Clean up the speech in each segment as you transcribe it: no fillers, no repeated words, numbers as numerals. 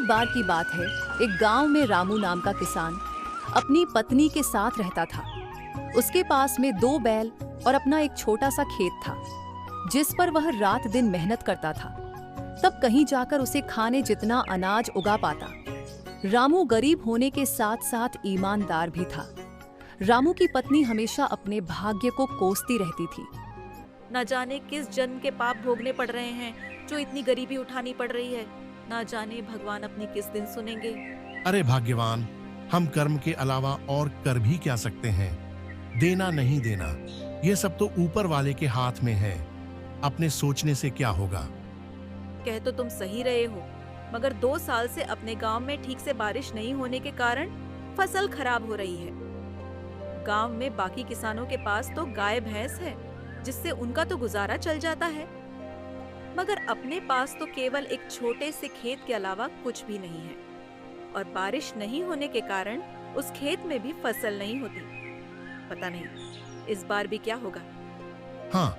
एक बार की बात है, एक गांव में रामू नाम का किसान अपनी पत्नी के साथ रहता था। उसके पास में 2 बैल और अपना एक छोटा सा खेत था, जिस पर वह रात दिन मेहनत करता था, तब कहीं जाकर उसे खाने जितना अनाज उगा पाता। रामू गरीब होने के साथ साथ ईमानदार भी था। रामू की पत्नी हमेशा अपने भाग्य को कोसती रहती थी। न जाने किस जन्म के पाप भोगने पड़ रहे हैं जो इतनी गरीबी उठानी पड़ रही है। न जाने भगवान अपनी किस दिन सुनेंगे। अरे भाग्यवान, हम कर्म के अलावा और कर भी क्या सकते हैं? देना नहीं देना, ये सब तो ऊपर वाले के हाथ में है। अपने सोचने से क्या होगा? कह तो तुम सही रहे हो, मगर 2 साल से अपने गांव में ठीक से बारिश नहीं होने के कारण फसल खराब हो रही है। गांव में बाकी किसानों के पास तो गाय भैंस है, जिससे उनका तो गुजारा चल जाता है, मगर अपने पास तो केवल एक छोटे से खेत के अलावा कुछ भी नहीं है। और बारिश नहीं होने के कारण उस खेत में भी फसल नहीं होती। पता नहीं इस बार भी क्या होगा। हाँ,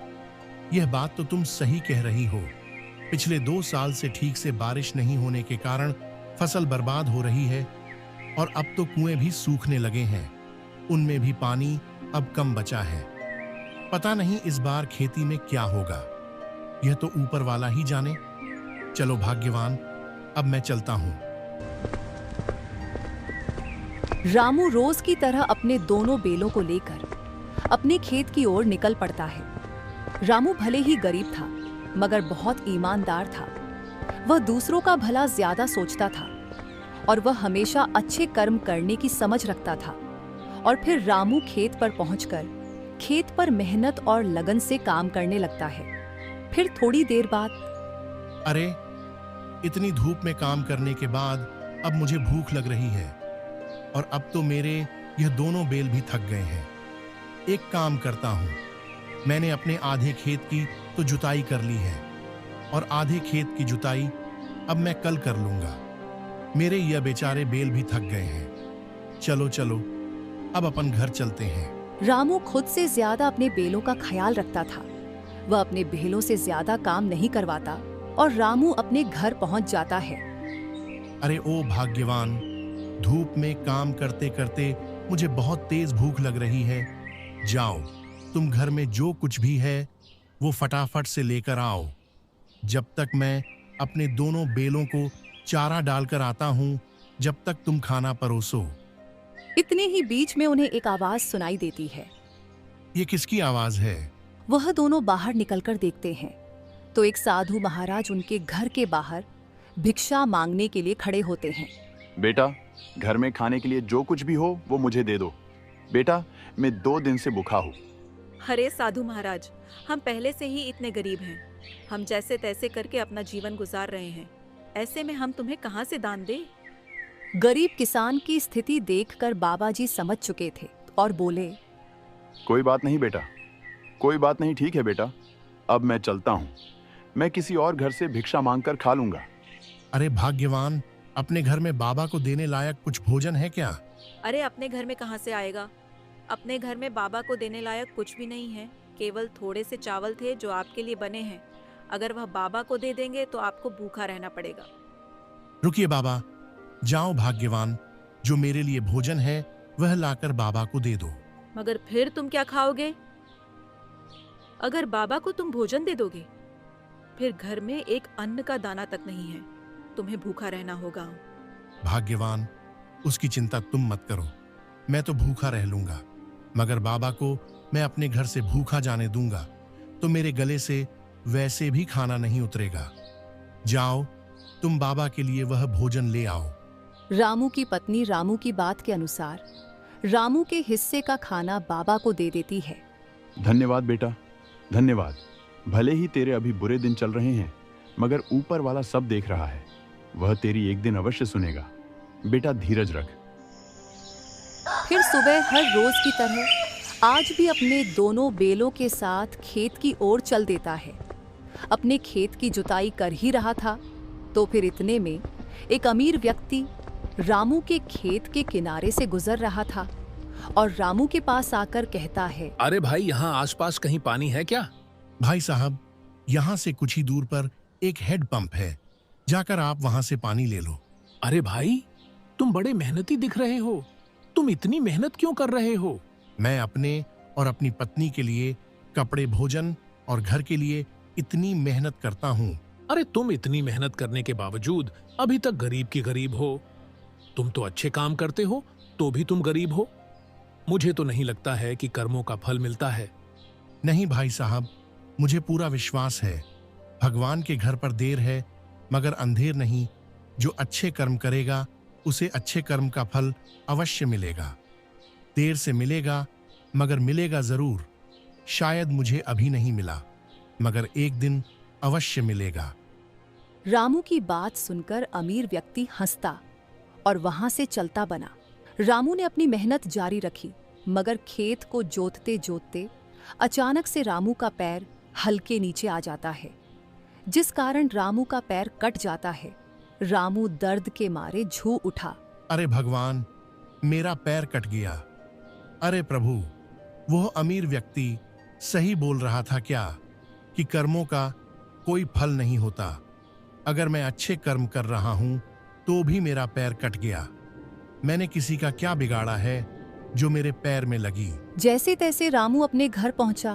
यह बात तो तुम सही कह रही हो। पिछले 2 साल से ठीक से बारिश नहीं होने के कारण फसल बर्बाद हो रही है और अब तो कुएं भी सूखने लगे हैं। उनमें भी पानी अब कम बचा है। पता नहीं इस बार खेती में क्या होगा, यह तो ऊपर वाला ही जाने। चलो भाग्यवान, अब मैं चलता हूं। रामू रोज की तरह अपने दोनों बेलों को लेकर अपने खेत की ओर निकल पड़ता है। रामू भले ही गरीब था, मगर बहुत ईमानदार था। वह दूसरों का भला ज्यादा सोचता था और वह हमेशा अच्छे कर्म करने की समझ रखता था। और फिर रामू खेत पर पहुंचकर खेत पर मेहनत और लगन से काम करने लगता है। फिर थोड़ी देर बाद, अरे, इतनी धूप में काम करने के बाद अब मुझे भूख लग रही है और अब तो मेरे यह दोनों बेल भी थक गए हैं। एक काम करता हूं, मैंने अपने आधे खेत की तो जुताई कर ली है और आधे खेत की जुताई अब मैं कल कर लूंगा। मेरे यह बेचारे बेल भी थक गए हैं। चलो चलो, अब अपन घर चलते हैं। रामू खुद से ज्यादा अपने बेलों का ख्याल रखता था। वह अपने बेलों से ज्यादा काम नहीं करवाता और रामू अपने घर पहुंच जाता है। अरे ओ भाग्यवान, धूप में काम करते करते मुझे बहुत तेज भूख लग रही है। जाओ, तुम घर में जो कुछ भी है वो फटाफट से लेकर आओ, जब तक मैं अपने दोनों बेलों को चारा डालकर आता हूं, जब तक तुम खाना परोसो। इतने ही बीच में उन्हें एक आवाज सुनाई देती है। ये किसकी आवाज है? वह दोनों बाहर निकलकर देखते हैं तो एक साधु महाराज उनके घर के बाहर भिक्षा मांगने के लिए खड़े होते हैं। बेटा, घर में खाने के लिए जो कुछ भी हो वो मुझे दे दो। बेटा, मैं 2 दिन से भूखा हूँ। अरे साधु महाराज, हम पहले से ही इतने गरीब हैं। हम जैसे तैसे करके अपना जीवन गुजार रहे हैं। ऐसे में हम तुम्हें कहाँ से दान दें? गरीब किसान की स्थिति देखकर बाबा जी समझ चुके थे और बोले, कोई बात नहीं बेटा, कोई बात नहीं, ठीक है बेटा, अब मैं चलता हूँ। मैं किसी और घर से भिक्षा मांगकर खा लूंगा। अरे भाग्यवान, अपने घर में बाबा को देने लायक कुछ भोजन है क्या? अरे अपने घर में कहाँ से आएगा? अपने घर में बाबा को देने लायक कुछ भी नहीं है। केवल थोड़े से चावल थे जो आपके लिए बने हैं। अगर वह बाबा को दे देंगे तो आपको भूखा रहना पड़ेगा। रुकिए बाबा, जाओ भाग्यवान, जो मेरे लिए भोजन है वह लाकर बाबा को दे दो। मगर फिर तुम क्या खाओगे? अगर बाबा को तुम भोजन दे दोगे, फिर घर में एक अन्न का दाना तक नहीं है। तुम्हें भूखा रहना होगा। भाग्यवान, उसकी चिंता तुम मत करो, मैं तो भूखा रह लूंगा। मगर बाबा को मैं अपने घर से भूखा जाने दूंगा तो मेरे गले से वैसे भी खाना नहीं उतरेगा। जाओ, तुम बाबा के लिए वह भोजन ले आओ। रामू की पत्नी रामू की बात के अनुसार रामू के हिस्से का खाना बाबा को दे देती है। धन्यवाद बेटा, धन्यवाद। भले ही तेरे अभी बुरे दिन चल रहे हैं, मगर ऊपर वाला सब देख रहा है। वह तेरी एक दिन अवश्य सुनेगा। बेटा धीरज रख। फिर सुबह हर रोज की तरह आज भी अपने दोनों बेलों के साथ खेत की ओर चल देता है। अपने खेत की जुताई कर ही रहा था तो फिर इतने में एक अमीर व्यक्ति रामू के खेत के किनारे से गुजर रहा था और रामू के पास आकर कहता है, अरे भाई, यहाँ आसपास कहीं पानी है क्या? भाई साहब, यहाँ से कुछ ही दूर पर एक हेड पंप है, जाकर आप वहां से पानी ले लो। अरे भाई, तुम बड़े मेहनती दिख रहे हो। तुम इतनी मेहनत क्यों कर रहे हो? मैं अपने और अपनी पत्नी के लिए कपड़े, भोजन और घर के लिए इतनी मेहनत करता हूँ। अरे तुम इतनी मेहनत करने के बावजूद अभी तक गरीब की गरीब हो। तुम तो अच्छे काम करते हो तो भी तुम गरीब हो। मुझे तो नहीं लगता है कि कर्मों का फल मिलता है। नहीं भाई साहब, मुझे पूरा विश्वास है। भगवान के घर पर देर है मगर अंधेर नहीं। जो अच्छे कर्म करेगा उसे अच्छे कर्म का फल अवश्य मिलेगा। देर से मिलेगा मगर मिलेगा जरूर। शायद मुझे अभी नहीं मिला मगर एक दिन अवश्य मिलेगा। रामू की बात सुनकर अमीर व्यक्ति हंसता और वहां से चलता बना। रामू ने अपनी मेहनत जारी रखी मगर खेत को जोतते जोतते अचानक से रामू का पैर हल्के नीचे आ जाता है, जिस कारण रामू का पैर कट जाता है। रामू दर्द के मारे झू उठा। अरे भगवान, मेरा पैर कट गया। अरे प्रभु, वह अमीर व्यक्ति सही बोल रहा था क्या कि कर्मों का कोई फल नहीं होता। अगर मैं अच्छे कर्म कर रहा हूं तो भी मेरा पैर कट गया। मैंने किसी का क्या बिगाड़ा है जो मेरे पैर में लगी। जैसे तैसे रामू अपने घर पहुंचा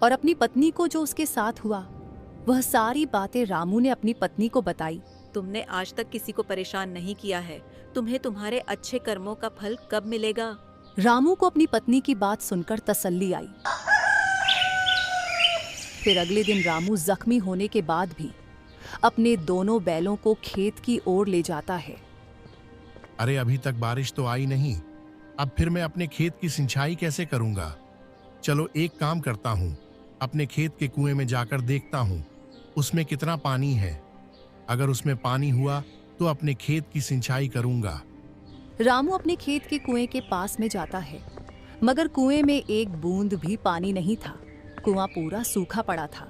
और अपनी पत्नी को जो उसके साथ हुआ वह सारी बातें रामू ने अपनी पत्नी को बताई। तुमने आज तक किसी को परेशान नहीं किया है। तुम्हें तुम्हारे अच्छे कर्मों का फल कब मिलेगा? रामू को अपनी पत्नी की बात सुनकर तसल्ली आई। फिर अगले दिन रामू जख्मी होने के बाद भी अपने दोनों बैलों को खेत की ओर ले जाता है। अरे अभी तक बारिश तो आई नहीं, अब फिर मैं अपने खेत की सिंचाई कैसे करूंगा? चलो एक काम करता हूं, अपने खेत के कुएं में जाकर देखता हूं उसमें कितना पानी है। अगर उसमें पानी हुआ तो अपने खेत की सिंचाई करूंगा। रामू अपने खेत के कुएं के पास में जाता है मगर कुएं में एक बूंद भी पानी नहीं था। कुआं पूरा सूखा पड़ा था।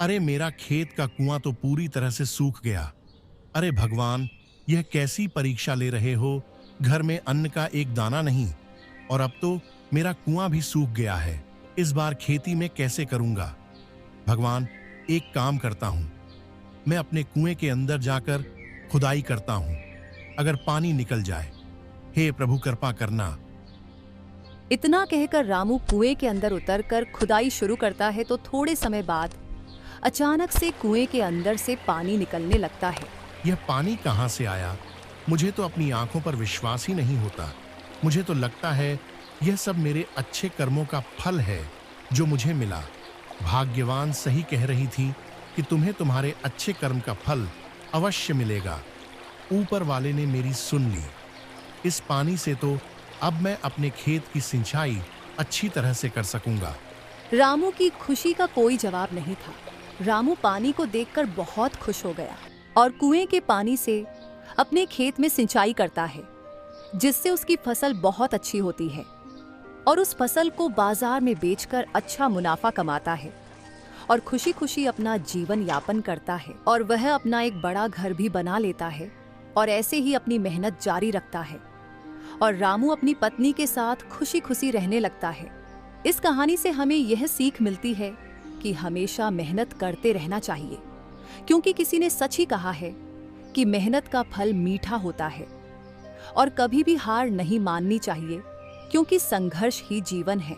अरे मेरा खेत का कुआं तो पूरी तरह से सूख गया। अरे भगवान, यह कैसी परीक्षा ले रहे हो? घर में अन्न का एक दाना नहीं और अब तो मेरा कुआं भी सूख गया है। इस बार खेती में कैसे करूंगा? भगवान, एक काम करता हूं, मैं अपने कुएं के अंदर जाकर खुदाई करता हूं। अगर पानी निकल जाए, हे प्रभु कृपा करना। इतना कहकर रामू कुएं के अंदर उतरकर खुदाई शुरू करता है तो थोड़े समय बाद अचानक से कुएं के अंदर से पानी निकलने लगता है। यह पानी कहां से आया? मुझे तो अपनी आंखों पर विश्वास ही नहीं होता। मुझे तो लगता है यह सब मेरे अच्छे कर्मों का फल है जो मुझे मिला। भाग्यवान सही कह रही थी कि तुम्हें तुम्हारे अच्छे कर्म का फल अवश्य मिलेगा। ऊपर वाले ने मेरी सुन ली। इस पानी से तो अब मैं अपने खेत की सिंचाई अच्छी तरह से कर सकूंगा। रामू की खुशी का कोई जवाब नहीं था। रामू पानी को देखकर बहुत खुश हो गया और कुएं के पानी से अपने खेत में सिंचाई करता है, जिससे उसकी फसल बहुत अच्छी होती है और उस फसल को बाजार में बेचकर अच्छा मुनाफा कमाता है और खुशी खुशी अपना जीवन यापन करता है। और वह अपना एक बड़ा घर भी बना लेता है और ऐसे ही अपनी मेहनत जारी रखता है और रामू अपनी पत्नी के साथ खुशी खुशी रहने लगता है। इस कहानी से हमें यह सीख मिलती है कि हमेशा मेहनत करते रहना चाहिए, क्योंकि किसी ने सच ही कहा है कि मेहनत का फल मीठा होता है। और कभी भी हार नहीं माननी चाहिए, क्योंकि संघर्ष ही जीवन है।